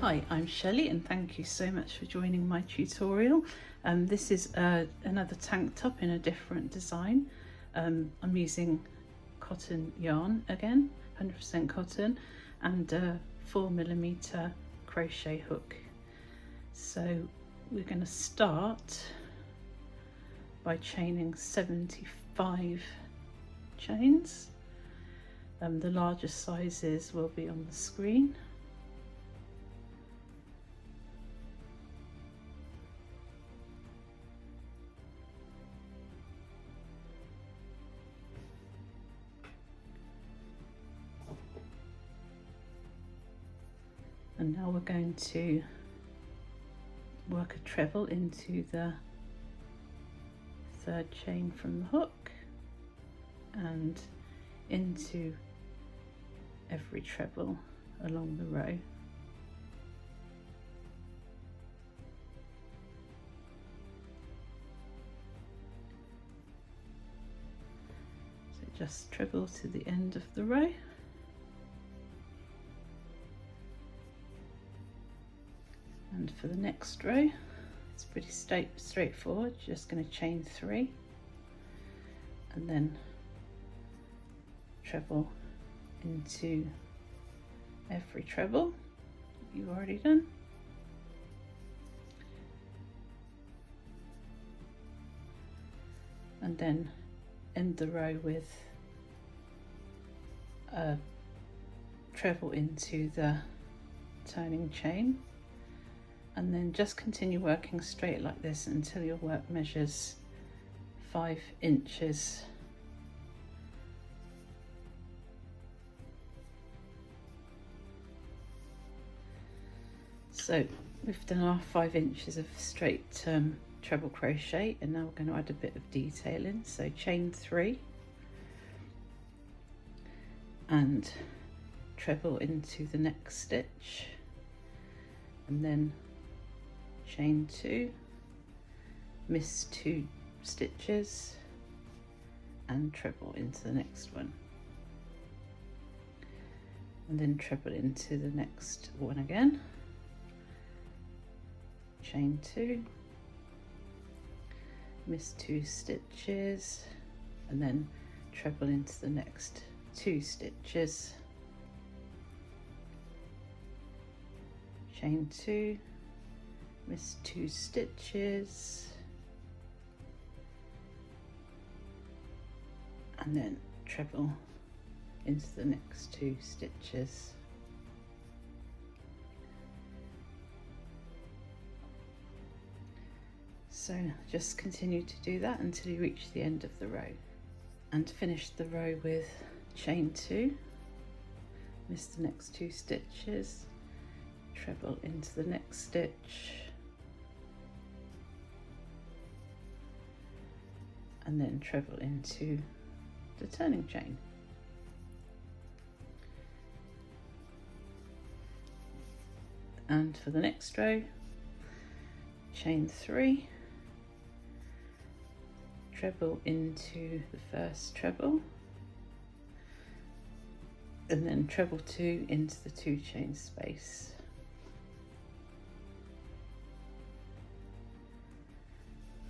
Hi, I'm Shelley and thank you so much for joining my tutorial. This is another tank top in a different design. I'm using cotton yarn again, 100% cotton, and a 4mm crochet hook. So we're going to start by chaining 75 chains. The largest sizes will be on the screen. And now we're going to work a treble into the third chain from the hook and into every treble along the row. So just treble to the end of the row. And for the next row, it's pretty straightforward. Just going to chain 3 and then treble into every treble you've already done. And then end the row with a treble into the turning chain. And then just continue working straight like this until your work measures 5 inches. So we've done our 5 inches of straight treble crochet, and now we're going to add a bit of detailing. So chain 3 and treble into the next stitch, and then chain 2, miss 2 stitches and treble into the next one, and then treble into the next one again, chain 2, miss 2 stitches, and then treble into the next 2 stitches, chain 2, miss 2 stitches, and then treble into the next 2 stitches. So just continue to do that until you reach the end of the row, and finish the row with chain 2, miss the next 2 stitches, treble into the next stitch, and then treble into the turning chain. And for the next row, chain 3, treble into the first treble, and then treble 2 into the 2 chain space.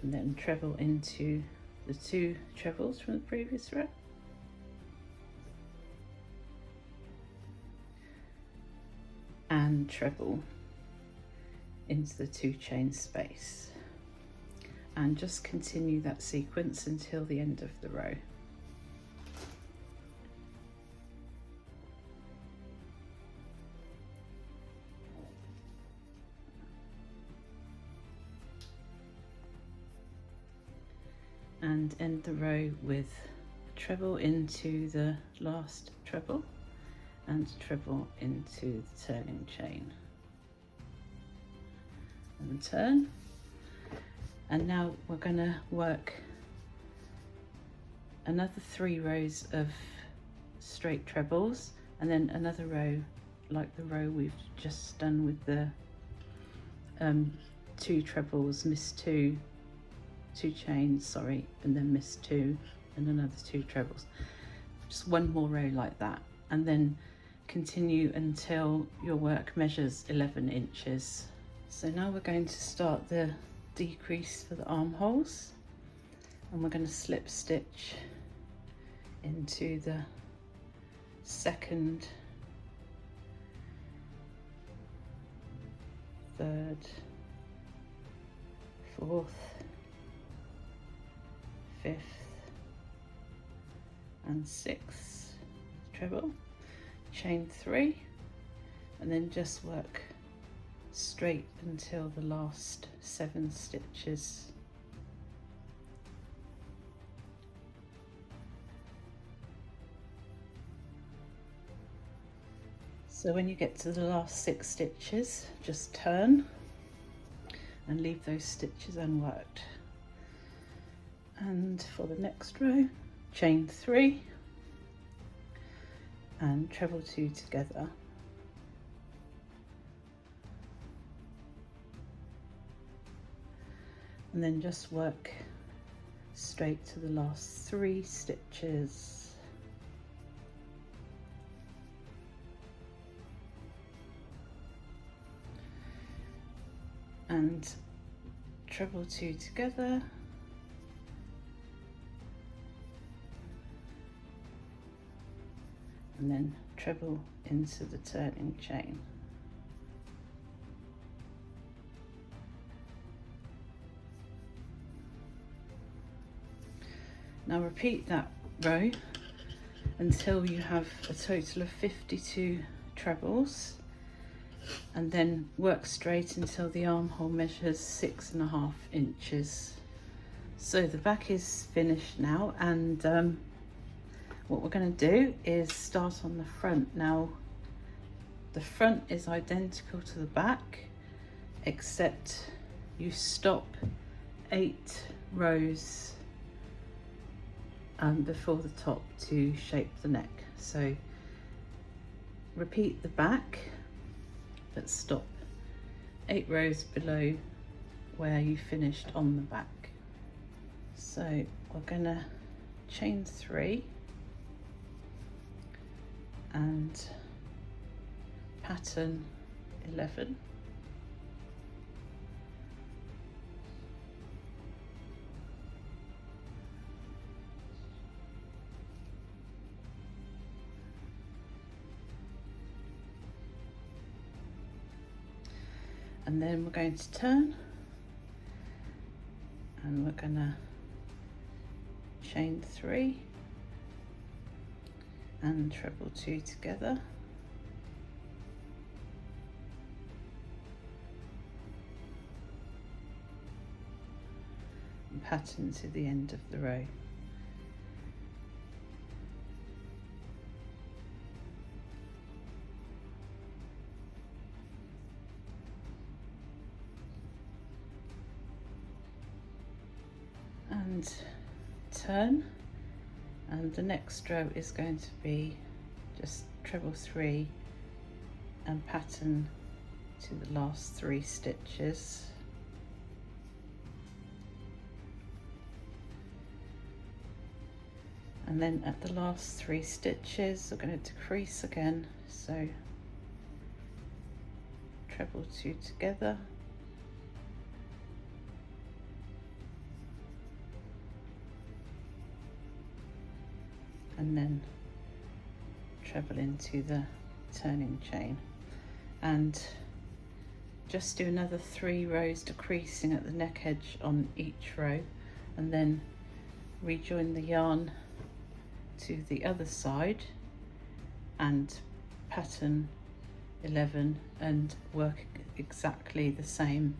And then treble into the 2 trebles from the previous row, and treble into the 2 chain space, and just continue that sequence until the end of the row. And end the row with treble into the last treble and treble into the turning chain, and turn. And now we're going to work another 3 rows of straight trebles, and then another row like the row we've just done with the 2 trebles, miss 2 chains, sorry, and then miss 2 and another 2 trebles. Just one more row like that, and then continue until your work measures 11 inches. So now we're going to start the decrease for the armholes, and we're going to slip stitch into the second, third, fourth, fifth and sixth treble, chain 3, and then just work straight until the last 7 stitches. So when you get to the last 6 stitches, just turn and leave those stitches unworked. And for the next row, chain 3 and treble 2 together. And then just work straight to the last 3 stitches. And treble 2 together, and then treble into the turning chain. Now repeat that row until you have a total of 52 trebles, and then work straight until the armhole measures 6.5 inches. So the back is finished now, and what we're going to do is start on the front. Now the front is identical to the back, except you stop 8 rows before the top to shape the neck. So repeat the back, but stop 8 rows below where you finished on the back. So we're gonna chain 3 and pattern 11. And then we're going to turn, and we're going to chain 3 and treble 2 together, and pattern to the end of the row. And turn, and the next row is going to be just treble 3 and pattern to the last 3 stitches. And then at the last 3 stitches we're going to decrease again, so treble 2 together, and then treble into the turning chain, and just do another 3 rows decreasing at the neck edge on each row, and then rejoin the yarn to the other side and pattern 11 and work exactly the same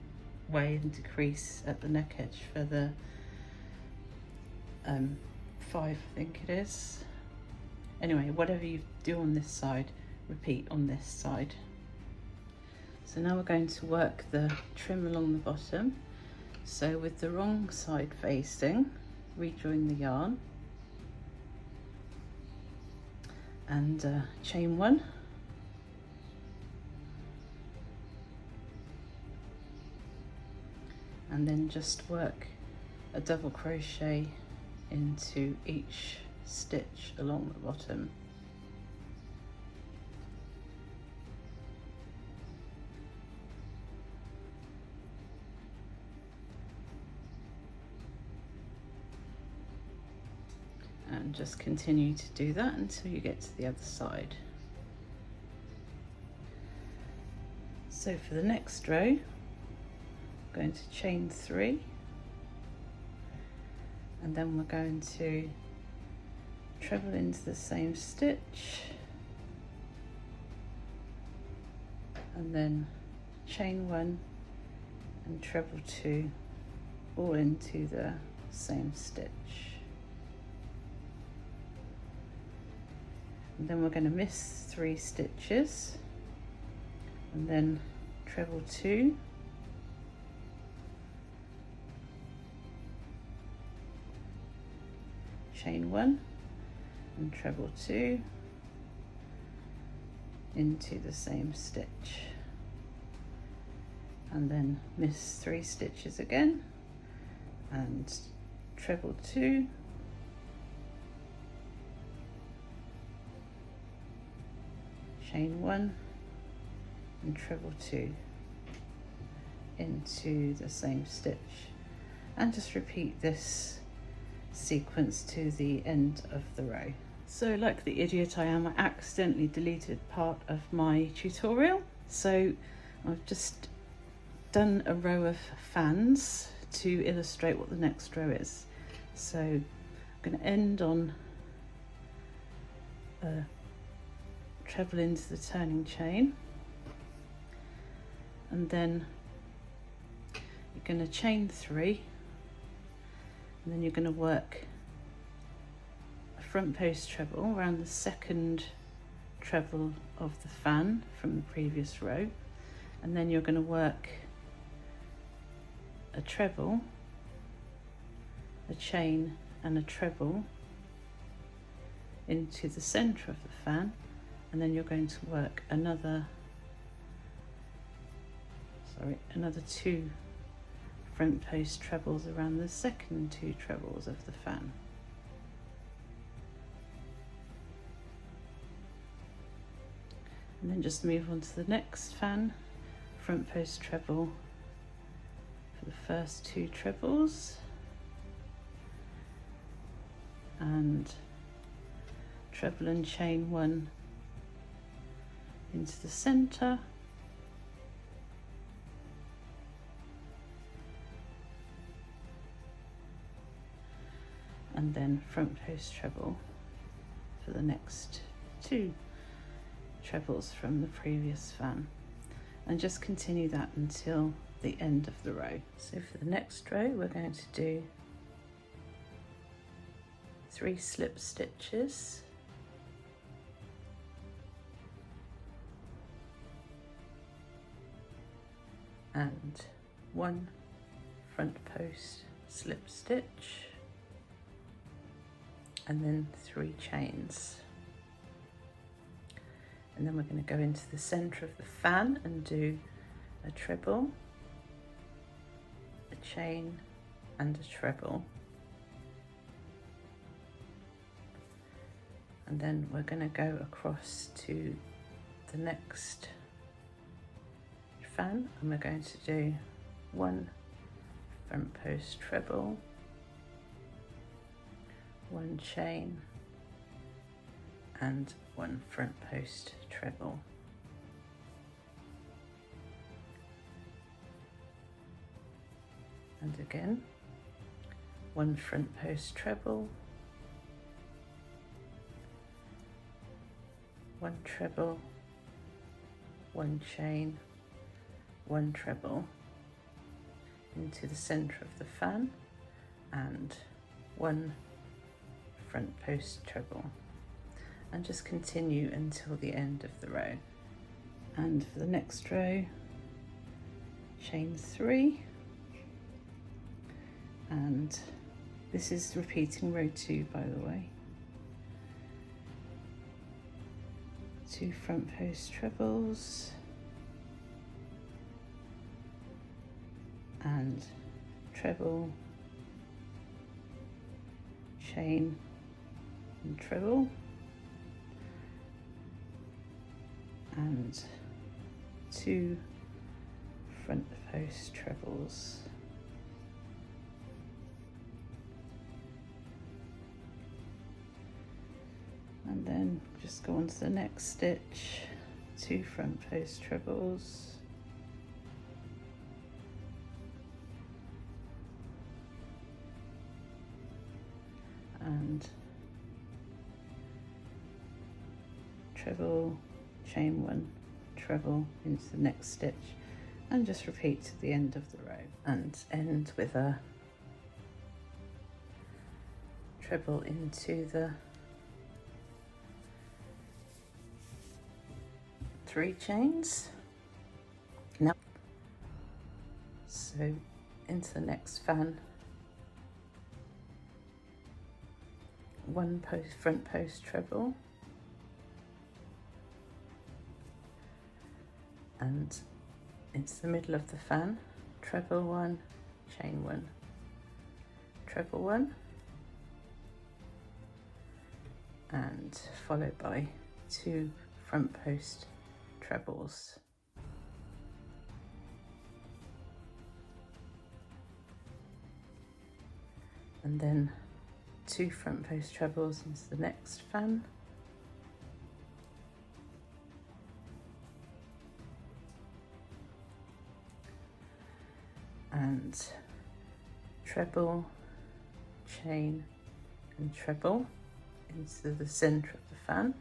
way and decrease at the neck edge for the 5, I think it is. Anyway, whatever you do on this side, repeat on this side. So now we're going to work the trim along the bottom. So with the wrong side facing, rejoin the yarn and chain 1, and then just work a double crochet into each stitch along the bottom. and just continue to do that until you get to the other side. So for the next row, I'm going to chain 3, and then we're going to treble into the same stitch, and then chain 1 and treble 2 all into the same stitch. And then we're going to miss 3 stitches, and then treble 2, chain 1 and treble 2 into the same stitch, and then miss 3 stitches again and treble 2, chain 1 and treble 2 into the same stitch, and just repeat this sequence to the end of the row. So like the idiot I am, I accidentally deleted part of my tutorial, so I've just done a row of fans to illustrate what the next row is. So I'm going to end on a treble into the turning chain, and then you're going to chain 3, and then you're going to work a front post treble around the second treble of the fan from the previous row, and then you're going to work a treble, a chain and a treble into the center of the fan, and then you're going to work another 2 front post trebles around the second 2 trebles of the fan. And then just move on to the next fan, front post treble for the first 2 trebles, and treble and chain 1 into the center, and then front post treble for the next 2 trebles from the previous fan, and just continue that until the end of the row. So for the next row we're going to do 3 slip stitches, and 1 front post slip stitch, and then 3 chains. And then we're going to go into the center of the fan and do a treble, a chain and a treble. And then we're going to go across to the next fan, and we're going to do 1 front post treble, 1 chain and 1 front post treble. And again 1 front post treble, 1 treble, 1 chain, 1 treble into the center of the fan, and 1 front post treble, and just continue until the end of the row. And for the next row, chain 3, and this is repeating row 2 by the way. 2 front post trebles and treble, chain and treble, and 2 front post trebles, and then just go on to the next stitch, 2 front post trebles, and treble, chain 1, treble into the next stitch, and just repeat to the end of the row and end with a treble into the 3 chains. Now, so into the next fan, 1 front post treble, and into the middle of the fan, treble 1, chain 1, treble 1, and followed by 2 front post trebles. And then 2 front post trebles into the next fan, and treble, chain and treble into the center of the fan,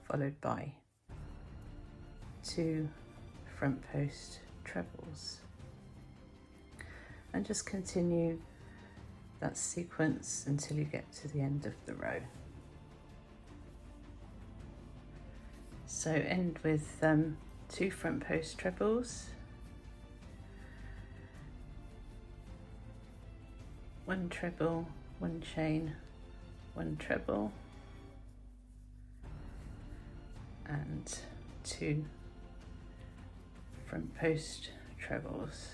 followed by 2 front post trebles, and just continue that sequence until you get to the end of the row. So end with 2 front post trebles, 1 treble, 1 chain, 1 treble, and 2 front post trebles.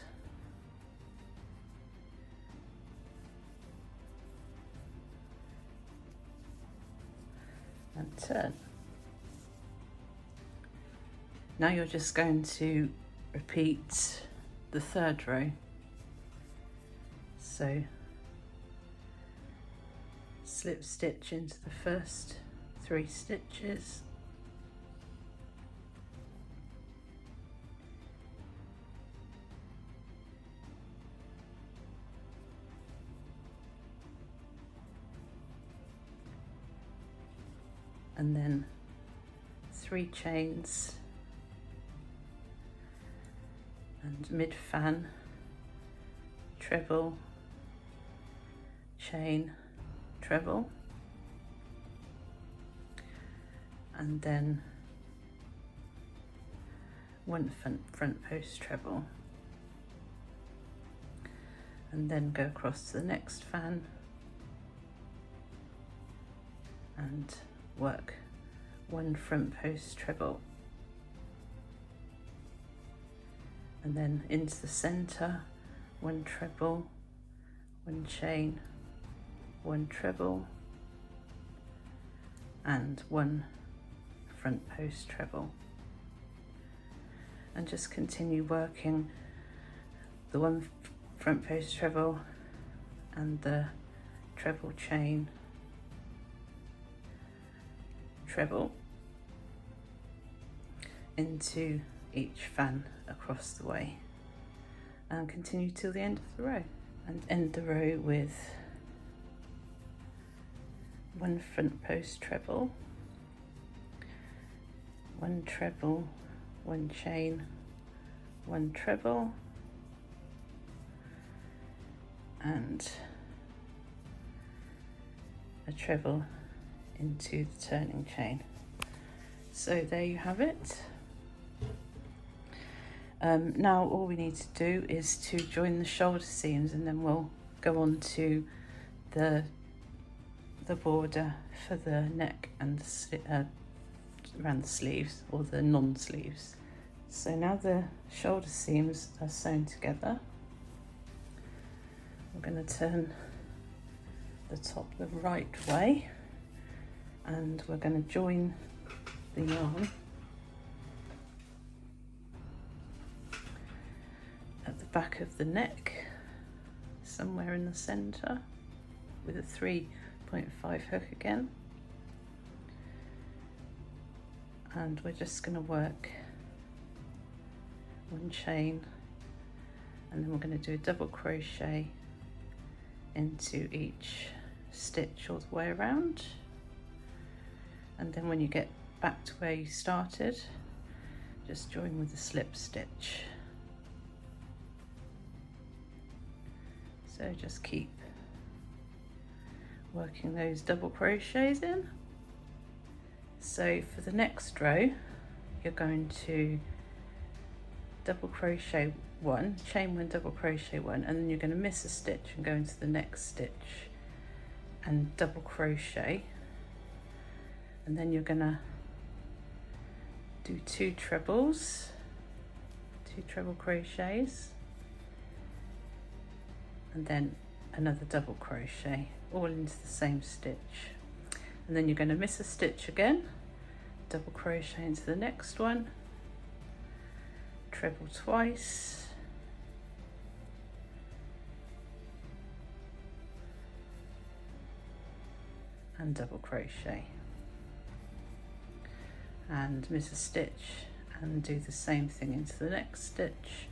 And turn. Now you're just going to repeat the 3rd row. So slip stitch into the first 3 stitches, and then 3 chains, and mid fan, treble, chain, treble, and then 1 front post treble, and then go across to the next fan and work 1 front post treble, and then into the center, 1 treble, 1 chain, 1 treble, and 1 front post treble, and just continue working the 1 front post treble and the treble, chain, treble into each fan across the way, and continue till the end of the row, and end the row with 1 front post treble, 1 treble, 1 chain, 1 treble, and a treble into the turning chain. So there you have it. Now all we need to do is to join the shoulder seams, and then we'll go on to the border for the neck and around the sleeves, or the non-sleeves. So now the shoulder seams are sewn together, we're going to turn the top the right way, and we're going to join the yarn at the back of the neck, somewhere in the center, with a 3.5 hook again, and we're just going to work 1 chain, and then we're going to do a double crochet into each stitch all the way around, and then when you get back to where you started, just join with a slip stitch. So just keep working those double crochets in. So for the next row, you're going to double crochet 1, chain 1, double crochet 1, and then you're going to miss a stitch and go into the next stitch and double crochet, and then you're going to do 2 trebles, 2 treble crochets, and then another double crochet all into the same stitch, and then you're going to miss a stitch again, double crochet into the next one, treble twice, and double crochet, and miss a stitch and do the same thing into the next stitch,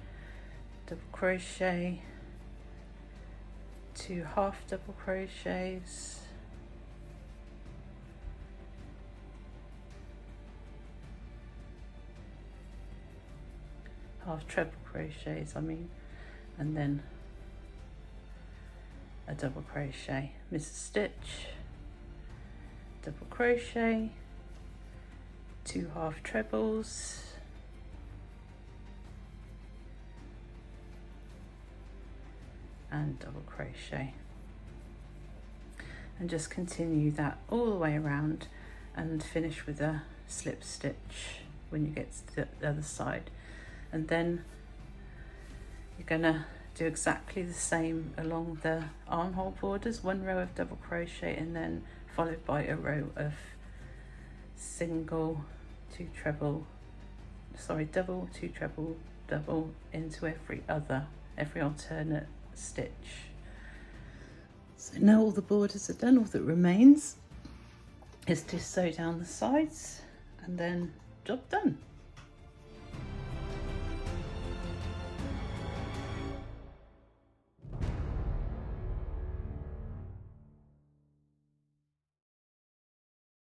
double crochet, 2 half double crochets, half treble crochets and then a double crochet, miss a stitch, double crochet, 2 half trebles, and double crochet, and just continue that all the way around and finish with a slip stitch when you get to the other side. And then you're gonna do exactly the same along the armhole borders, 1 row of double crochet and then followed by a row of single, 2 treble, double, 2 treble, double into every alternate stitch. So now all the borders are done, all that remains is to sew down the sides and then job done.